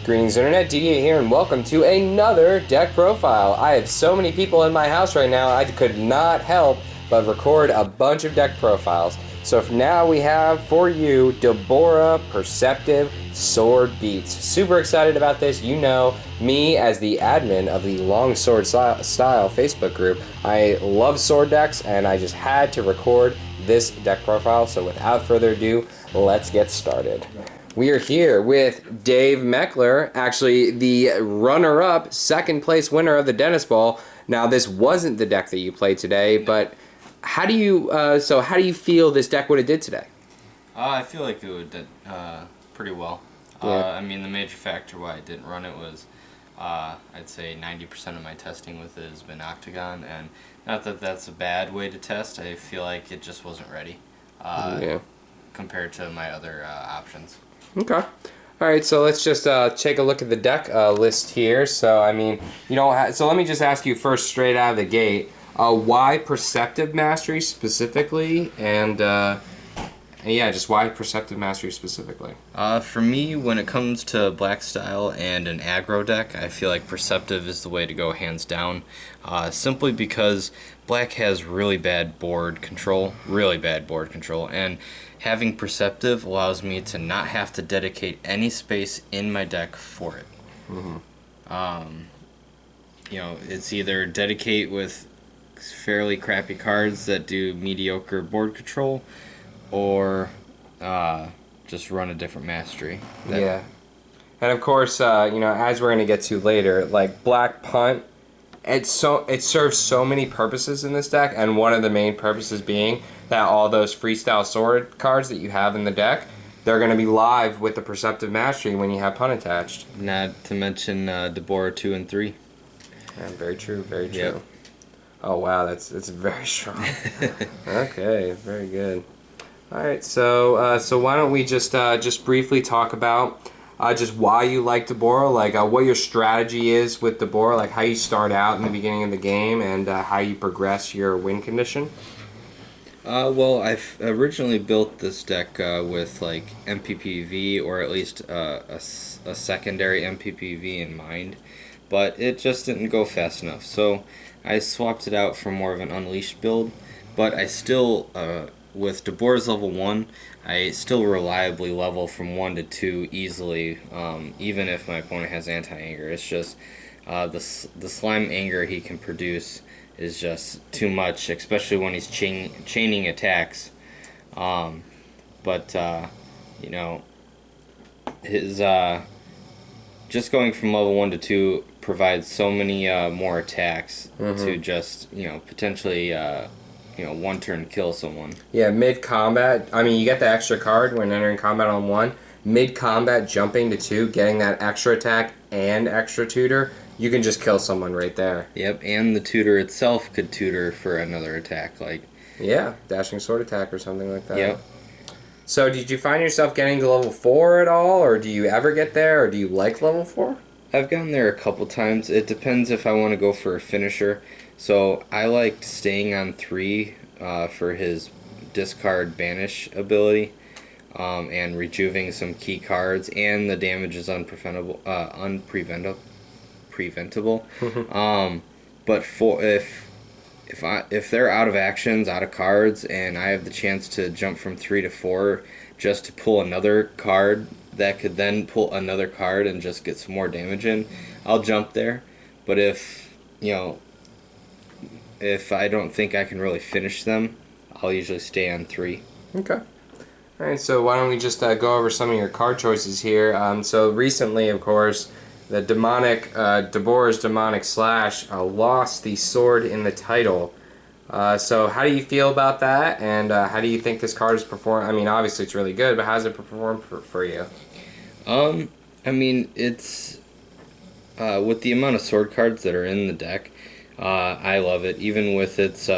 Greetings Internet, DA here, and welcome to another deck profile. I have so many people in my house right now, I could not help but record a bunch of deck profiles. So for now we have for you Dabura Perceptive Sword Beats. Super excited about this. You know me as the admin of the Long Sword Style Facebook group. I love sword decks and I just had to record this deck profile. So without further ado, let's get started. We are here with Dave Meckler, actually the runner-up, second place winner of the Dentist Bowl. Now, this wasn't the deck that you played today, but how do you feel this deck would have did today? I feel like it would did pretty well. Yeah. I mean, the major factor why I didn't run it was I'd say 90% of my testing with it has been Octagon, and not that that's a bad way to test. I feel like it just wasn't ready compared to my other options. Okay. All right, so let's just take a look at the deck list here. So, I mean, you don't so let me just ask you first straight out of the gate, why Perceptive Mastery specifically, and yeah, just why Perceptive Mastery specifically? For me, when it comes to black style and an aggro deck, I feel like Perceptive is the way to go hands down, simply because black has really bad board control, and having Perceptive allows me to not have to dedicate any space in my deck for it. Mm-hmm. It's either dedicate with fairly crappy cards that do mediocre board control, or just run a different mastery. Yeah. And of course, as we're going to get to later, like Black Punt, it serves so many purposes in this deck, and one of the main purposes being that all those freestyle sword cards that you have in the deck, they're going to be live with the Perceptive Mastery when you have Punt attached. Not to mention Dabura 2 and 3. Yeah, very true, very true. Yep. Oh wow, that's very strong. Okay, very good. All right, so why don't we just briefly talk about just why you like Dabura, like what your strategy is with Dabura, like how you start out in the beginning of the game, and how you progress your win condition. Well, I've originally built this deck with like MPPV, or at least a secondary MPPV in mind, but it just didn't go fast enough. So I swapped it out for more of an Unleashed build, but I still, with Dabura's level 1, I still reliably level from 1 to 2 easily, even if my opponent has anti-anger. It's just the slime anger he can produce is just too much, especially when he's chaining attacks. His just going from level 1 to 2 provides so many more attacks to just potentially one turn kill someone. Yeah, mid combat. I mean, you get the extra card when entering combat on 1. Mid combat, jumping to 2, getting that extra attack and extra tutor. You can just kill someone right there. Yep, and the tutor itself could tutor for another attack, like... Yeah, dashing sword attack or something like that. Yep. So did you find yourself getting to level 4 at all, or do you ever get there, or do you like level 4? I've gotten there a couple times. It depends if I want to go for a finisher. So I liked staying on 3 for his discard banish ability, and rejuving some key cards, and the damage is unpreventable. But if they're out of actions, out of cards, and I have the chance to jump from 3 to 4 just to pull another card that could then pull another card and just get some more damage in, I'll jump there. But if I don't think I can really finish them, I'll usually stay on 3. Okay. All right, so why don't we just go over some of your card choices here. So recently, of course, the Dabura's Demonic Slash lost the sword in the title. So how do you feel about that, and how do you think this card is performed? I mean, obviously it's really good, but how does it perform for you? I mean, it's with the amount of sword cards that are in the deck, I love it, even with its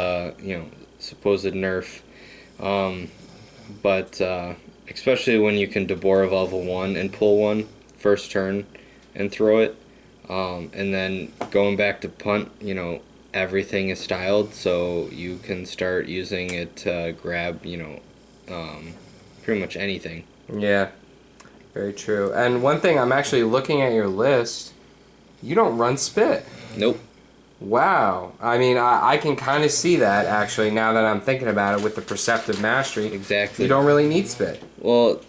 supposed nerf. But especially when you can Dabura level 1 and pull one first turn and throw it, and then going back to Punt, everything is styled, so you can start using it to grab, pretty much anything. Yeah. Very true. And one thing, I'm actually looking at your list. You don't run spit. Nope. Wow. I mean, I can kind of see that, actually, now that I'm thinking about it with the Perceptive Mastery. Exactly. You don't really need spit. Well,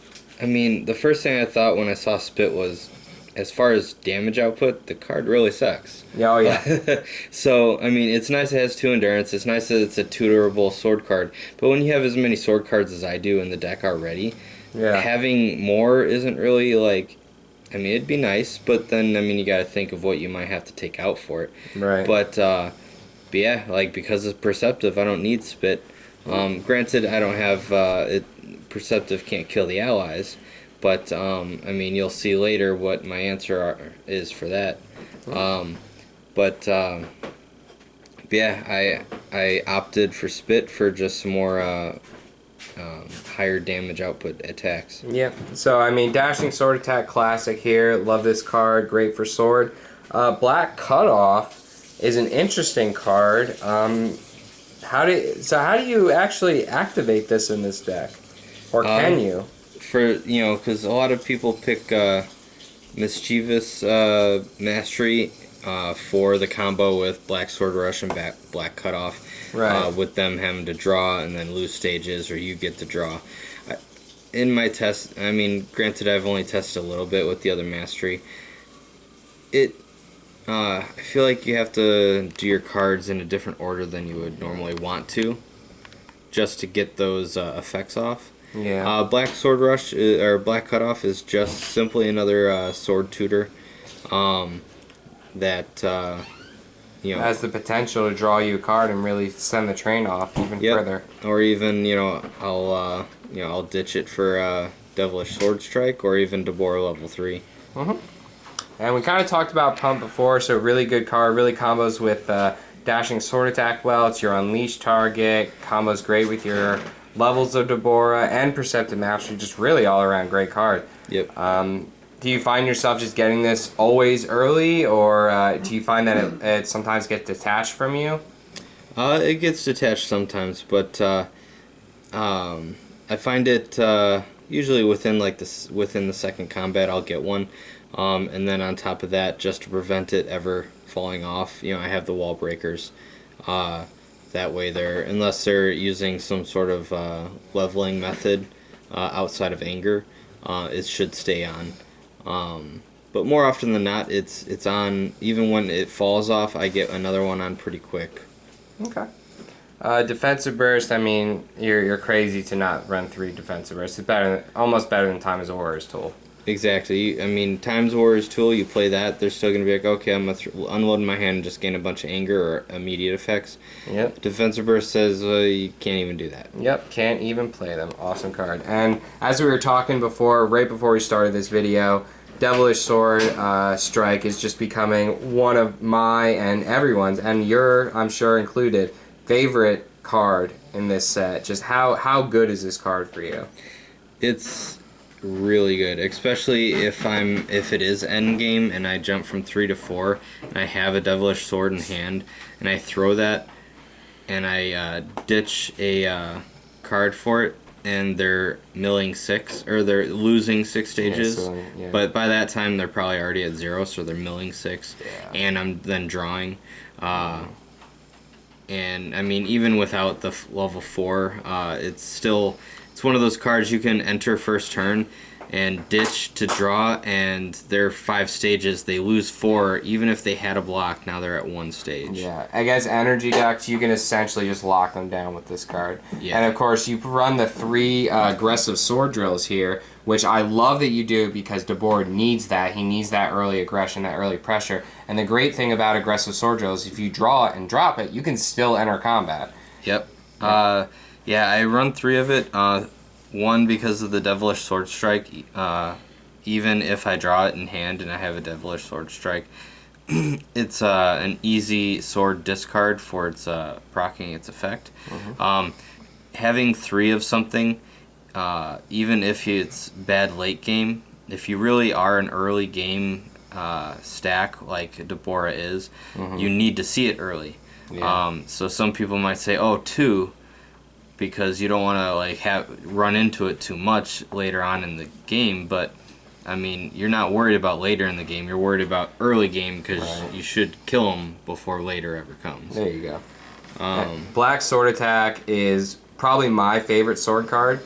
I mean, the first thing I thought when I saw spit was, as far as damage output, the card really sucks. Yeah, oh, yeah. So, I mean, it's nice it has 2 endurance. It's nice that it's a tutorable sword card. But when you have as many sword cards as I do in the deck already, having more isn't really like... I mean, it'd be nice, but then, I mean, you gotta think of what you might have to take out for it. Right. But yeah, like, because it's Perceptive, I don't need spit. Granted, I don't have... Perceptive can't kill the allies. But, I mean, you'll see later what my answer is for that. Yeah, I opted for spit for just some more higher damage output attacks. Yeah, so, I mean, Dashing Sword Attack Classic here. Love this card. Great for sword. Black Cutoff is an interesting card. How do you actually activate this in this deck? Or can you? Because a lot of people pick Mischievous Mastery for the combo with Black Sword Rush and Black Cutoff. Right. With them having to draw and then lose stages, or you get to draw. In my test, I mean, granted, I've only tested a little bit with the other Mastery. I feel like you have to do your cards in a different order than you would normally want to, just to get those effects off. Yeah. Black Sword Rush or Black Cutoff is just simply another sword tutor that has the potential to draw you a card and really send the train off even further. Or even I'll ditch it for Devilish Sword Strike or even Dabura level 3. And we kind of talked about Punt before, so really good card, really combos with Dashing Sword Attack well. It's your unleashed target, combos great with your levels of Dabura and Perceptive Mastery, just really all around great card. Yep. Do you find yourself just getting this always early, or do you find that it sometimes gets detached from you? It gets detached sometimes, but I find it usually within the second combat I'll get one, and then on top of that, just to prevent it ever falling off, I have the wall breakers. That way, unless they're using some sort of leveling method outside of anger, it should stay on. But more often than not, it's on. Even when it falls off, I get another one on pretty quick. Okay. Defensive Burst, I mean, you're crazy to not run 3 Defensive Bursts. It's almost better than Time as a Warrior's Tool. Exactly. I mean, Time's Warrior's Tool, you play that, they're still going to be like, okay, I'm going to unload my hand and just gain a bunch of anger or immediate effects. Yep. Defensive Burst says you can't even do that. Yep, can't even play them. Awesome card. And as we were talking before, right before we started this video, Devilish Sword Strike is just becoming one of my and everyone's, and your, I'm sure included, favorite card in this set. Just how good is this card for you? It's really good, especially if it is end game and I jump from 3 to 4 and I have a Devilish Sword in hand and I throw that and I ditch a card for it and they're milling 6 or they're losing 6 stages, but by that time they're probably already at 0, so they're milling 6 and I'm then drawing. And I mean, even without the level 4, it's one of those cards you can enter first turn and ditch to draw, and they're 5 stages. They lose 4, even if they had a block. Now they're at 1 stage. Yeah, against energy decks, you can essentially just lock them down with this card. Yeah. And of course, you run the 3 aggressive sword drills here, which I love that you do because Dabura needs that. He needs that early aggression, that early pressure. And the great thing about aggressive sword drills, if you draw it and drop it, you can still enter combat. Yep. Yeah, I run 3 of it. 1 because of the Devilish Sword Strike. Even if I draw it in hand and I have a Devilish Sword Strike, it's an easy sword discard for its proccing its effect. Having 3 of something, even if it's bad late game, if you really are an early game stack like Dabura is, you need to see it early. Yeah. So some people might say, oh, 2, because you don't want to run into it too much later on in the game, but I mean, you're not worried about later in the game. You're worried about early game because Right. you should kill them before later ever comes. There you go. Black Sword Attack is probably my favorite sword card.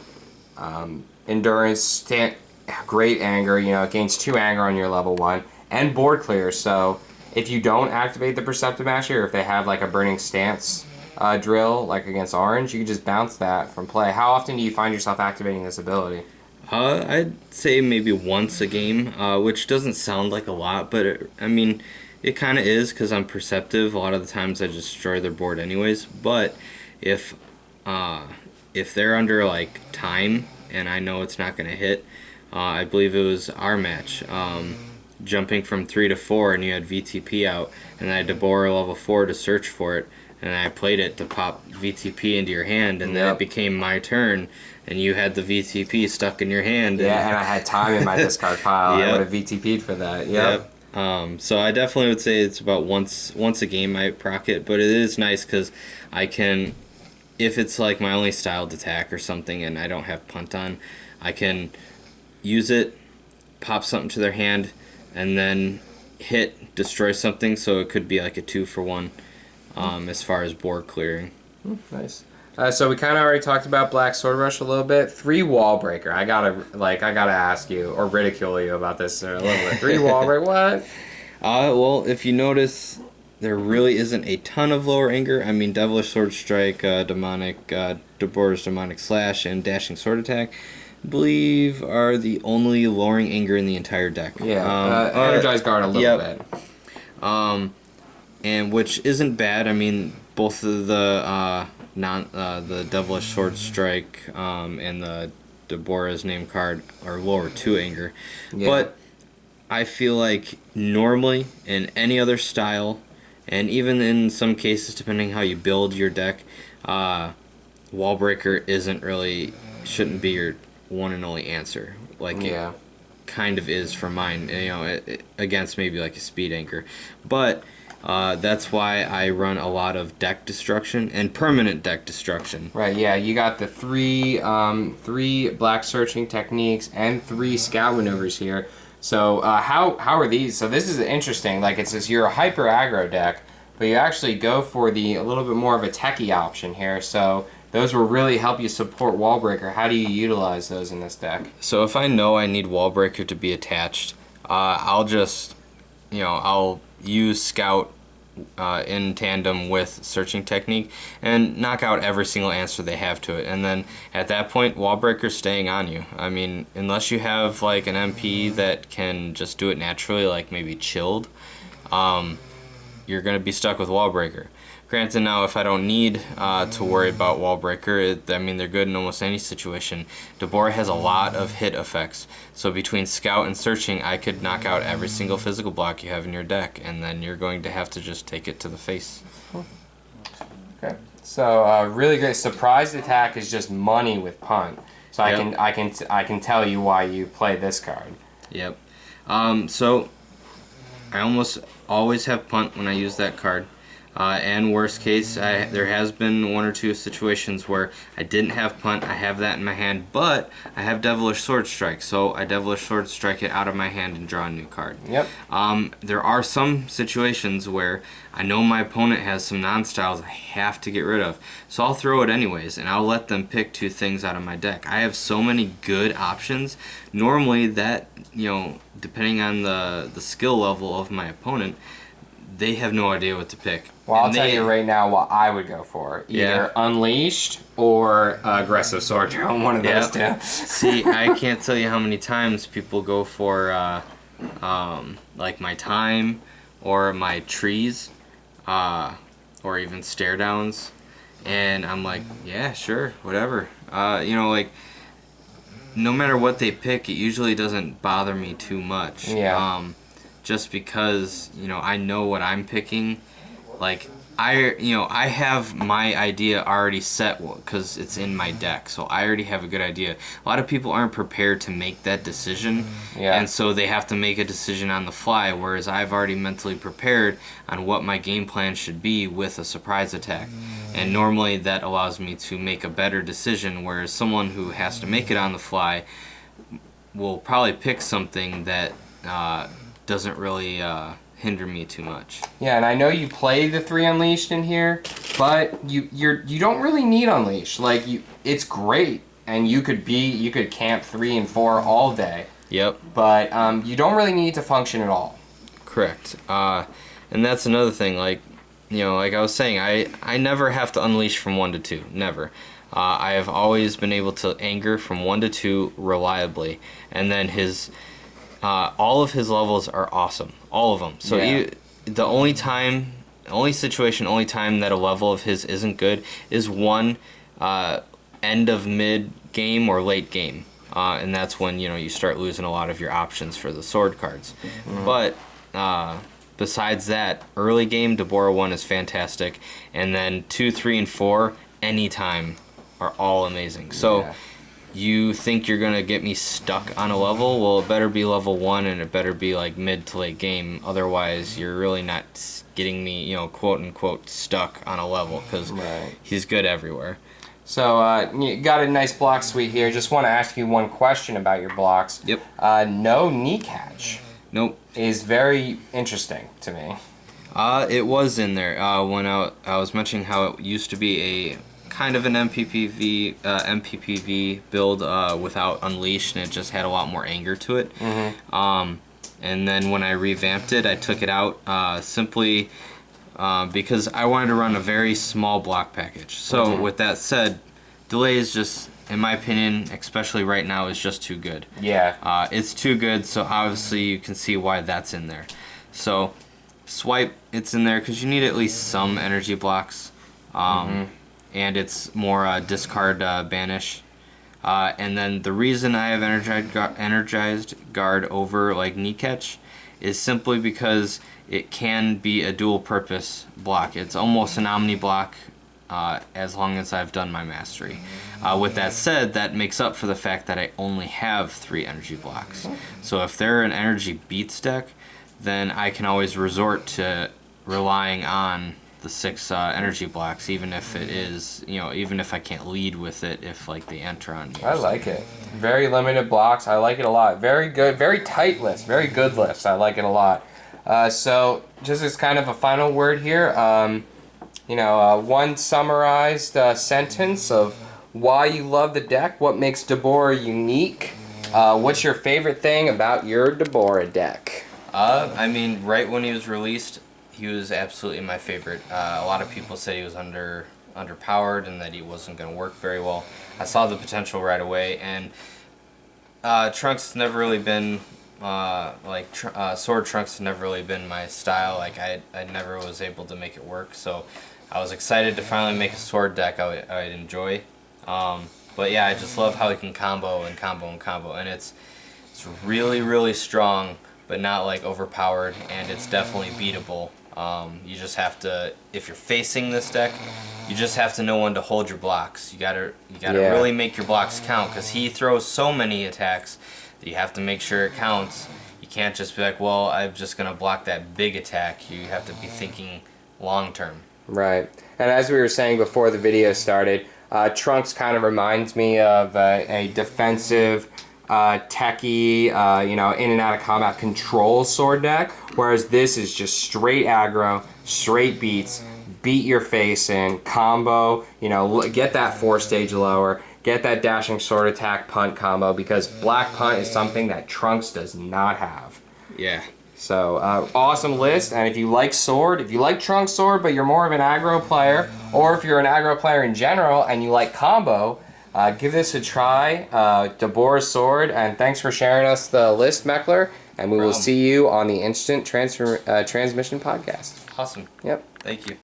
Endurance, great anger. You know, it gains 2 anger on your level 1, and board clear. So if you don't activate the Perceptive Mastery, or if they have like a Burning Stance drill, like against orange, you can just bounce that from play. How often do you find yourself activating this ability? I'd say maybe once a game, which doesn't sound like a lot, but I mean, it kind of is because I'm perceptive. A lot of the times I just destroy their board anyways. But if if they're under like time and I know it's not going to hit, I believe it was our match, jumping from 3 to 4, and you had VTP out, and I had Dabura level 4 to search for it, and I played it to pop VTP into your hand, and then it became my turn. And you had the VTP stuck in your hand. Yeah, and I had time in my discard pile. Yep. I would have VTP'd for that. Yep. So I definitely would say it's about once a game I proc it, but it is nice because I can, if it's like my only styled attack or something and I don't have punt on, I can use it, pop something to their hand, and then destroy something, so it could be like a 2-for-1 as far as board clearing. Nice. So we kind of already talked about Black Sword Rush a little bit. 3 Wall Breaker. I gotta ask you or ridicule you about this a little bit. 3 Wall Breaker. What? Well, if you notice, there really isn't a ton of lower anger. I mean, Devilish Sword Strike, Dabura's Demonic Slash, and Dashing Sword Attack, I believe, are the only lowering anger in the entire deck. Yeah. Energized Guard a little bit. And which isn't bad. I mean, both of the the Devilish Sword Strike and the Dabura's name card are lower 2 anger. Yeah. But I feel like normally in any other style, and even in some cases depending how you build your deck, Wall Breaker shouldn't be your one and only answer. Like it kind of is for mine, you know, against maybe like a speed anchor. But that's why I run a lot of deck destruction and permanent deck destruction. Right, yeah, you got the 3 black searching techniques and 3 scout maneuvers here. So how are these? So this is interesting. Like it says you're a hyper aggro deck, but you actually go for a little bit more of a techie option here. So those will really help you support Wall Breaker. How do you utilize those in this deck? So if I know I need Wall Breaker to be attached, I'll just, I'll use Scout in tandem with Searching Technique and knock out every single answer they have to it. And then at that point, Wall Breaker's staying on you. I mean, unless you have like an MP that can just do it naturally, like maybe Chilled, you're going to be stuck with Wall Breaker. Granted, now if I don't need to worry about Wall Breaker, they're good in almost any situation. Dabura has a lot of hit effects, so between Scout and Searching, I could knock out every single physical block you have in your deck, and then you're going to have to just take it to the face. Okay. So really great. Surprise attack is just money with Punt. So I can tell you why you play this card. Yep. So I almost always have Punt when I use that card. And worst case, there has been 1 or 2 situations where I didn't have Punt, I have that in my hand, but I have Devilish Sword Strike, so I Devilish Sword Strike it out of my hand and draw a new card. Yep. There are some situations where I know my opponent has some non-styles I have to get rid of, so I'll throw it anyways, and I'll let them pick 2 things out of my deck. I have so many good options. Normally that, depending on the skill level of my opponent, they have no idea what to pick. Well, I'll tell you right now what I would go for. Either Unleashed or Aggressive Sword Drill, one of those two. See, I can't tell you how many times people go for like my time or my trees or even stare downs. And I'm like, yeah, sure, whatever. Like, no matter what they pick, it usually doesn't bother me too much. Yeah. Just because, I know what I'm picking. Like, I have my idea already set because it's in my deck, so I already have a good idea. A lot of people aren't prepared to make that decision, and so they have to make a decision on the fly, whereas I've already mentally prepared on what my game plan should be with a surprise attack. And normally that allows me to make a better decision, whereas someone who has to make it on the fly, will probably pick something that doesn't really hinder me too much. Yeah, and I know you play the 3 Unleashed in here, but you don't really need Unleashed. Like, it's great, and you could camp 3 and 4 all day. Yep. But you don't really need to function at all. Correct. And that's another thing. Like, like I was saying, I never have to unleash from 1 to 2. Never. I have always been able to anger from 1 to 2 reliably, and then all of his levels are awesome, all of them. So the only time that a level of his isn't good is one end of mid game or late game, and that's when you start losing a lot of your options for the sword cards. Mm-hmm. But besides that, early game Dabura 1 is fantastic, and then 2, 3, and 4 anytime are all amazing. So you think you're gonna get me stuck on a level? Well, it better be level 1, and it better be like mid to late game. Otherwise, you're really not getting me, quote unquote, stuck on a level, because he's good everywhere. So you got a nice block suite here. Just want to ask you one question about your blocks. Yep. No knee catch. Nope. Is very interesting to me. It was in there when I was mentioning how it used to be a kind of an MPPV build without Unleashed, and it just had a lot more anger to it. Mm-hmm. And then when I revamped it, I took it out simply because I wanted to run a very small block package. So with that said, Delay is just, in my opinion, especially right now, is just too good. Yeah. It's too good, so obviously you can see why that's in there. So Swipe, it's in there because you need at least some energy blocks. And it's more discard banish. And then the reason I have energized guard over like knee catch is simply because it can be a dual purpose block. It's almost an omni block as long as I've done my mastery. With that said, that makes up for the fact that I only have 3 energy blocks. So if they're an energy beats deck, then I can always resort to relying on the 6 energy blocks, even if it is, even if I can't lead with it, if like they enter on me. I like it. Very limited blocks. I like it a lot. Very good. Very tight list. Very good list. I like it a lot. So just as kind of a final word here, one summarized sentence of why you love the deck, what makes Dabura unique, what's your favorite thing about your Dabura deck? Right when he was released, he was absolutely my favorite. A lot of people said he was underpowered and that he wasn't going to work very well. I saw the potential right away, and Trunks has never really been Sword Trunks has never really been my style. Like I never was able to make it work. So I was excited to finally make a sword deck I'd enjoy. But yeah, I just love how he can combo and combo and combo, and it's really, really strong, but not like overpowered, and it's definitely beatable. You just have to, if you're facing this deck, you just have to know when to hold your blocks. You gotta really make your blocks count, because he throws so many attacks that you have to make sure it counts. You can't just be like, well, I'm just gonna block that big attack. You have to be thinking long term. Right. And as we were saying before the video started, Trunks kind of reminds me of a defensive, techie, in and out of combat control sword deck, whereas this is just straight aggro, straight beats, beat your face in, combo, get that 4-stage lower, get that dashing sword attack punt combo, because black punt is something that Trunks does not have. Yeah. So, awesome list, and if you like sword, if you like Trunks sword, but you're more of an aggro player, or if you're an aggro player in general and you like combo, give this a try, Dabura's sword, and thanks for sharing us the list, Meckler, and we will see you on the Instant Transmission podcast. Awesome. Yep. Thank you.